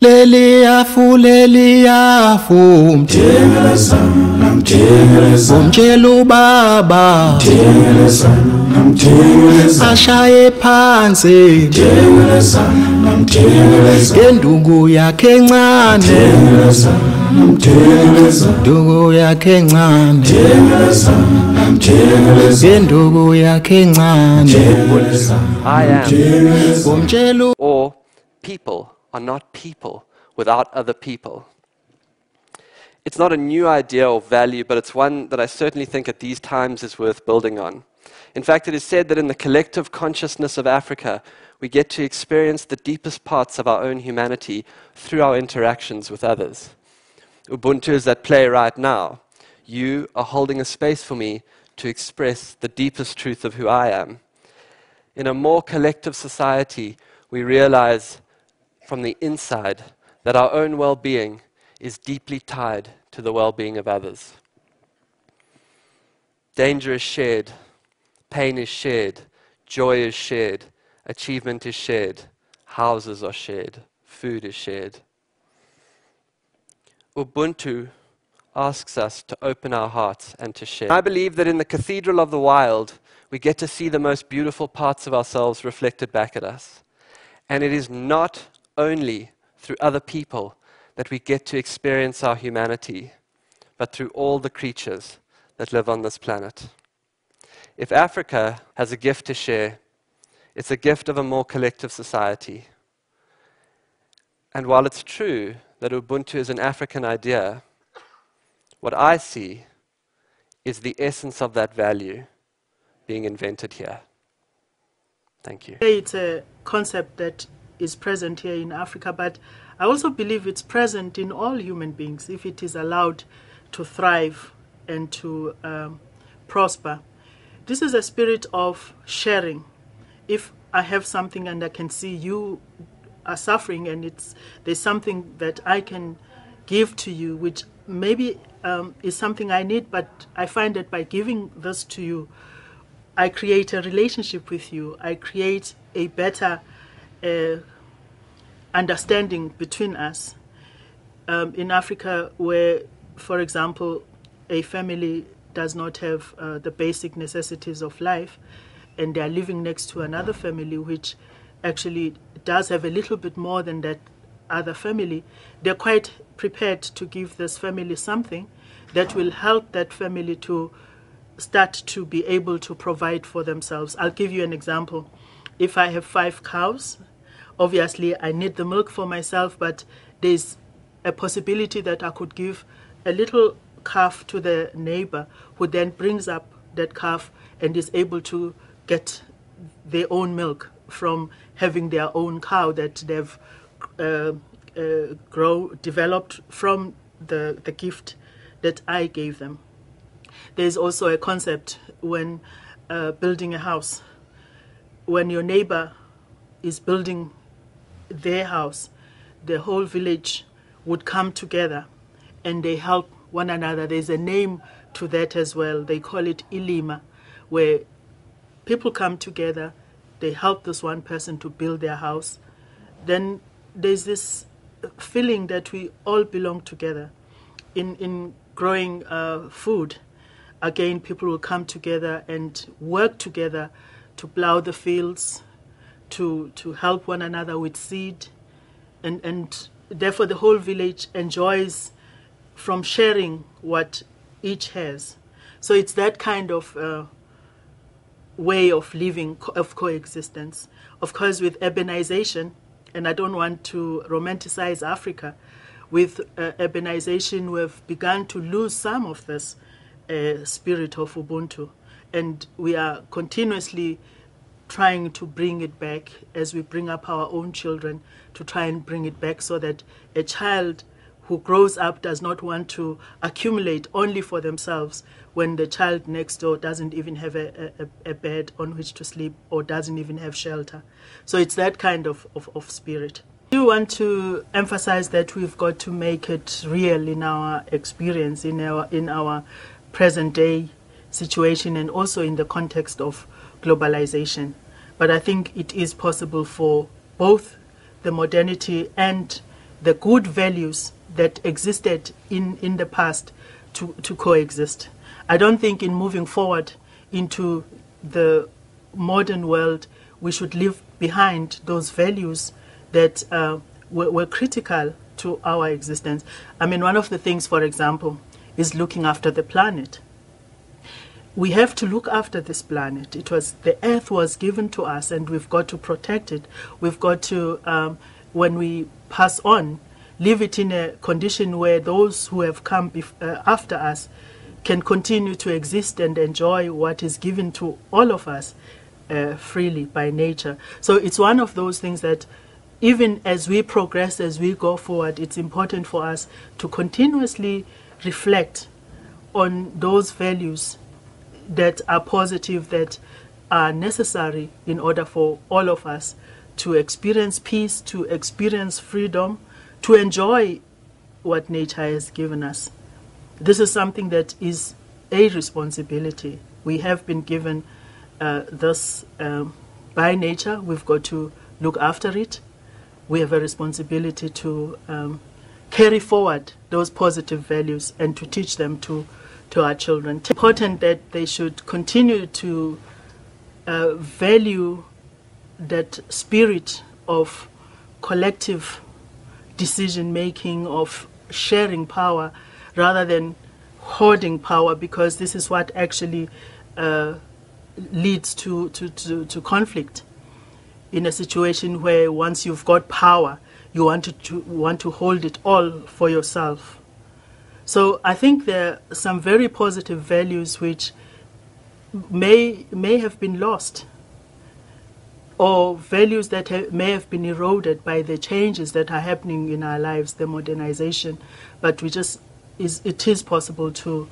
Leliafu umtshela baba ashaye phansi ngenduku yakhe encane ngenduku yakhe encane ngenduku yakhe encane I am, or people are not people without other people. It's not a new idea or value, but it's one that I certainly think at these times is worth building on. In fact, it is said that in the collective consciousness of Africa, we get to experience the deepest parts of our own humanity through our interactions with others. Ubuntu is at play right now. You are holding a space for me to express the deepest truth of who I am. In a more collective society, we realize from the inside that our own well-being is deeply tied to the well-being of others. Danger is shared, pain is shared, joy is shared, achievement is shared, houses are shared, food is shared. Ubuntu asks us to open our hearts and to share. I believe that in the cathedral of the wild, we get to see the most beautiful parts of ourselves reflected back at us. And it is not only through other people that we get to experience our humanity, but through all the creatures that live on this planet. If Africa has a gift to share, it's a gift of a more collective society. And while it's true that Ubuntu is an African idea, what I see is the essence of that value being invented here. Thank you. It's a concept that is present here in Africa, but I also believe it's present in all human beings if it is allowed to thrive and to prosper. This is a spirit of sharing. If I have something and I can see you are suffering and there's something that I can give to you, which maybe is something I need, but I find that by giving this to you, I create a relationship with you. I create a better understanding between us. In Africa, where, for example, a family does not have the basic necessities of life, and they are living next to another family which actually does have a little bit more than that other family, they're quite prepared to give this family something that will help that family to start to be able to provide for themselves. I'll give you an example. If I have 5 cows, obviously I need the milk for myself, but there's a possibility that I could give a little calf to the neighbor who then brings up that calf and is able to get their own milk from having their own cow that they've developed from the gift that I gave them. There's also a concept when building a house. When your neighbor is building their house, the whole village would come together and they help one another. There's a name to that as well. They call it ilima, where people come together, they help this one person to build their house. Then there's this feeling that we all belong together. In growing food, again, people will come together and work together to plow the fields, to help one another with seed. And therefore the whole village enjoys from sharing what each has. So it's that kind of way of living, of coexistence. Of course, with urbanization, and I don't want to romanticize Africa, with urbanization we've begun to lose some of this spirit of Ubuntu. And we are continuously trying to bring it back as we bring up our own children, to try and bring it back so that a child who grows up does not want to accumulate only for themselves when the child next door doesn't even have a bed on which to sleep or doesn't even have shelter. So it's that kind of spirit. I do want to emphasize that we've got to make it real in our experience, in our present day situation, and also in the context of globalization. But I think it is possible for both the modernity and the good values that existed in the past to coexist. I don't think in moving forward into the modern world we should leave behind those values that were critical to our existence. I mean, one of the things, for example, is looking after the planet. We have to look after this planet. The earth was given to us, and we've got to protect it. We've got to, when we pass on, leave it in a condition where those who have come after us can continue to exist and enjoy what is given to all of us freely by nature. So it's one of those things that even as we progress, as we go forward, it's important for us to continuously reflect on those values that are positive, that are necessary in order for all of us to experience peace, to experience freedom, to enjoy what nature has given us. This is something that is a responsibility. We have been given this by nature. We've got to look after it. We have a responsibility to carry forward those positive values and to teach them to our children. It's important that they should continue to value that spirit of collective decision-making, of sharing power, rather than hoarding power, because this is what actually leads to conflict. In a situation where once you've got power, you want to hold it all for yourself. So I think there are some very positive values which may have been lost, or values that may have been eroded by the changes that are happening in our lives, the modernization. But it is possible to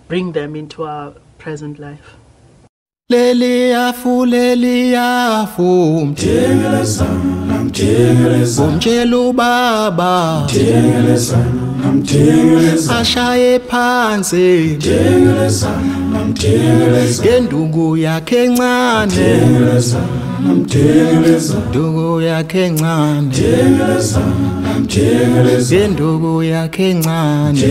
bring them into our present life. Leliafu umtshela ubaba ashaye phansi ngenduku yakhe encane nduku yakhe encane ngenduku yakhe encane